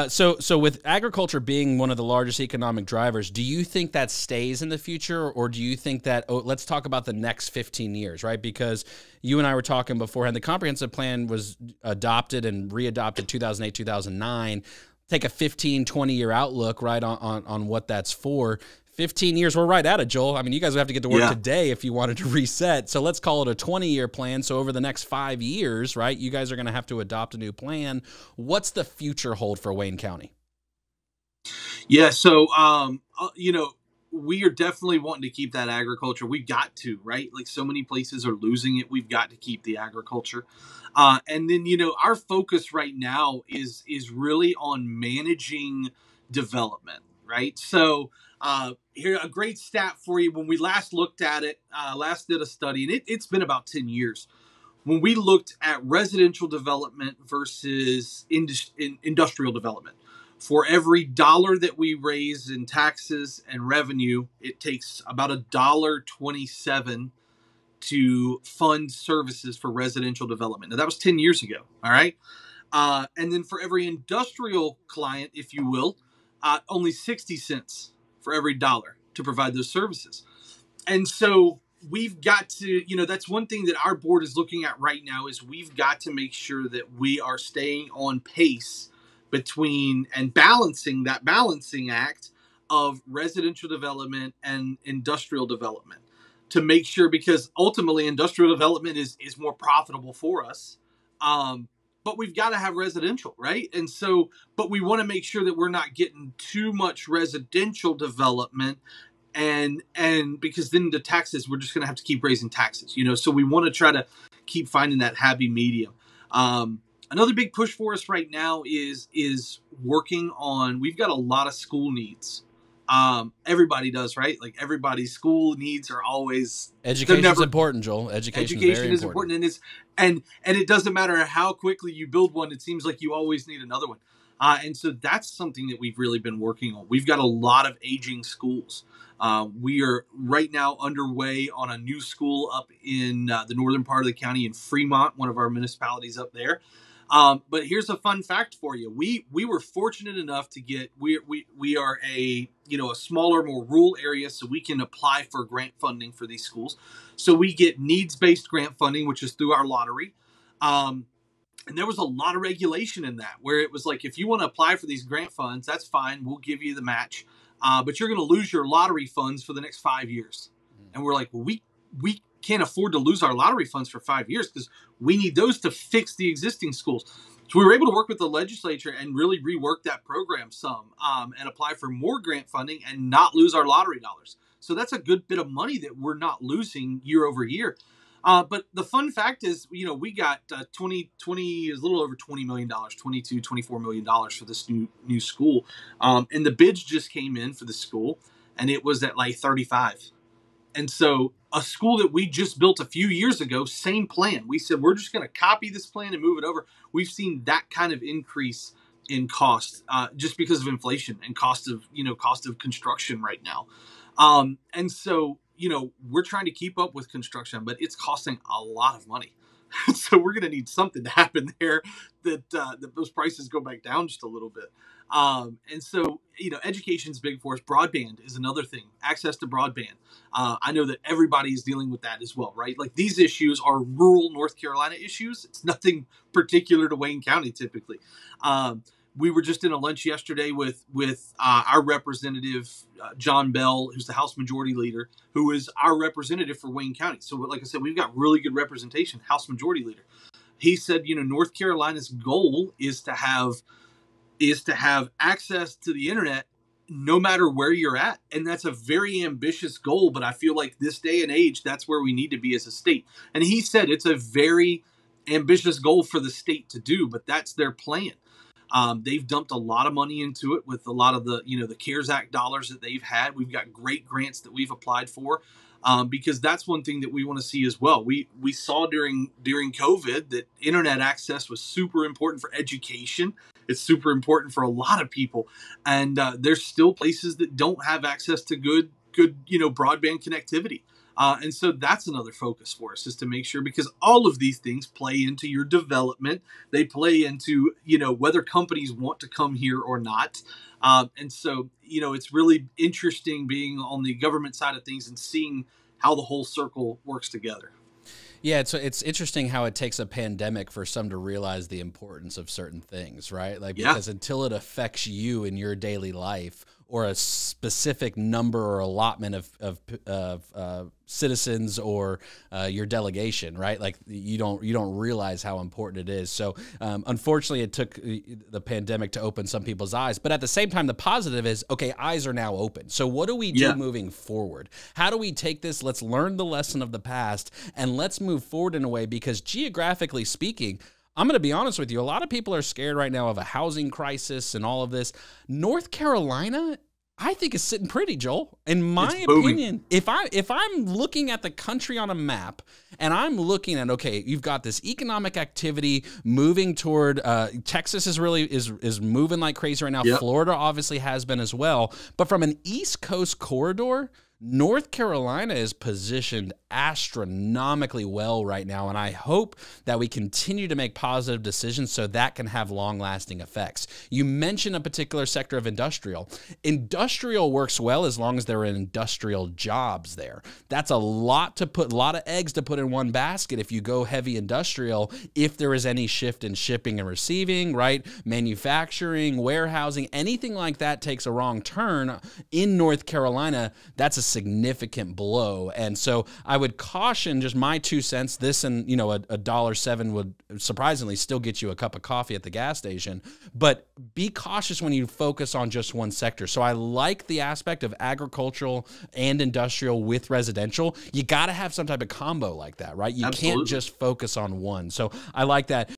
So with agriculture being one of the largest economic drivers, do you think that stays in the future, or do you think that, let's talk about the next 15 years, right? Because you and I were talking beforehand, the comprehensive plan was adopted and readopted 2008, 2009. Take a 15, 20-year outlook, right, on what that's for. 15 years, we're right at it, Joel. I mean, you guys would have to get to work today if you wanted to reset. So let's call it a 20-year plan. So over the next 5 years, right, you guys are going to have to adopt a new plan. What's the future hold for Wayne County? Yeah, so, we are definitely wanting to keep that agriculture. We've got to, right? Like so many places are losing it. We've got to keep the agriculture. And then, our focus right now is really on managing development, right? So, here, a great stat for you. When we last looked at it, last did a study, and it's been about 10 years. When we looked at residential development versus industrial development, for every dollar that we raise in taxes and revenue, it takes about $1.27 to fund services for residential development. Now, that was 10 years ago, all right? And then for every industrial client, if you will, only 60 cents for every dollar to provide those services. And so we've got to, that's one thing that our board is looking at right now is we've got to make sure that we are staying on pace between and balancing that balancing act of residential development and industrial development to make sure, because ultimately industrial development is more profitable for us. But we've got to have residential, right? And so, but we want to make sure that we're not getting too much residential development and because then the taxes, we're just going to have to keep raising taxes, so we want to try to keep finding that happy medium. Another big push for us right now is working on, we've got a lot of school needs. Everybody does, right? Like everybody's school needs are always education is important, Joel. Education is important, and it doesn't matter how quickly you build one. It seems like you always need another one, and so that's something that we've really been working on. We've got a lot of aging schools. We are right now underway on a new school up in the northern part of the county in Fremont, one of our municipalities up there. But here's a fun fact for you. We were fortunate enough to get, we are a smaller, more rural area, so we can apply for grant funding for these schools. So we get needs-based grant funding, which is through our lottery. And there was a lot of regulation in that, where it was like, if you want to apply for these grant funds, that's fine. We'll give you the match. But you're going to lose your lottery funds for the next 5 years. And we're like, well, we can't afford to lose our lottery funds for 5 years because we need those to fix the existing schools. So we were able to work with the legislature and really rework that program some and apply for more grant funding and not lose our lottery dollars. So that's a good bit of money that we're not losing year over year. But the fun fact is, we got 20 is a little over $20 million, $24 million for this new school. And the bids just came in for the school, and it was at like 35. And so a school that we just built a few years ago, same plan. We said, we're just going to copy this plan and move it over. We've seen that kind of increase in cost just because of inflation and cost of construction right now. And so, we're trying to keep up with construction, but it's costing a lot of money. So we're going to need something to happen there that those prices go back down just a little bit. And so, education is big for us. Broadband is another thing. Access to broadband. I know that everybody is dealing with that as well, right? Like these issues are rural North Carolina issues. It's nothing particular to Wayne County typically. We were just in a lunch yesterday with our representative, John Bell, who's the House Majority Leader, who is our representative for Wayne County. So like I said, we've got really good representation, House Majority Leader. He said, North Carolina's goal is to have access to the internet no matter where you're at. And that's a very ambitious goal, but I feel like this day and age, that's where we need to be as a state. And he said it's a very ambitious goal for the state to do, but that's their plan. They've dumped a lot of money into it with a lot of the CARES Act dollars that they've had. We've got great grants that we've applied for because that's one thing that we want to see as well. We saw during COVID that internet access was super important for education. It's super important for a lot of people. And there's still places that don't have access to good broadband connectivity. And so that's another focus for us, is to make sure, because all of these things play into your development. They play into, whether companies want to come here or not. And so, it's really interesting being on the government side of things and seeing how the whole circle works together. Yeah, it's interesting how it takes a pandemic for some to realize the importance of certain things, right? Like, because until it affects you in your daily life, or a specific number or allotment of citizens or your delegation, right? Like, you don't realize how important it is. So unfortunately, it took the pandemic to open some people's eyes. But at the same time, the positive is, okay, eyes are now open. So what do we do moving forward? How do we take this? Let's learn the lesson of the past and let's move forward in a way, because geographically speaking, I'm going to be honest with you, a lot of people are scared right now of a housing crisis and all of this. North Carolina, I think, is sitting pretty, Joel. In my opinion, if I'm looking at the country on a map and I'm looking at, okay, you've got this economic activity moving toward Texas is moving like crazy right now. Florida obviously has been as well. But from an East Coast corridor, North Carolina is positioned astronomically well right now, and I hope that we continue to make positive decisions so that can have long-lasting effects. You mentioned a particular sector of industrial. Industrial works well as long as there are industrial jobs there. That's a lot of eggs to put in one basket if you go heavy industrial, if there is any shift in shipping and receiving, right? Manufacturing, warehousing, anything like that takes a wrong turn in North Carolina, that's a significant blow. And so I would caution, just my 2 cents, this and, a $1.07 would surprisingly still get you a cup of coffee at the gas station, but be cautious when you focus on just one sector. So I like the aspect of agricultural and industrial with residential. You got to have some type of combo like that, right? You can't just focus on one. So I like that.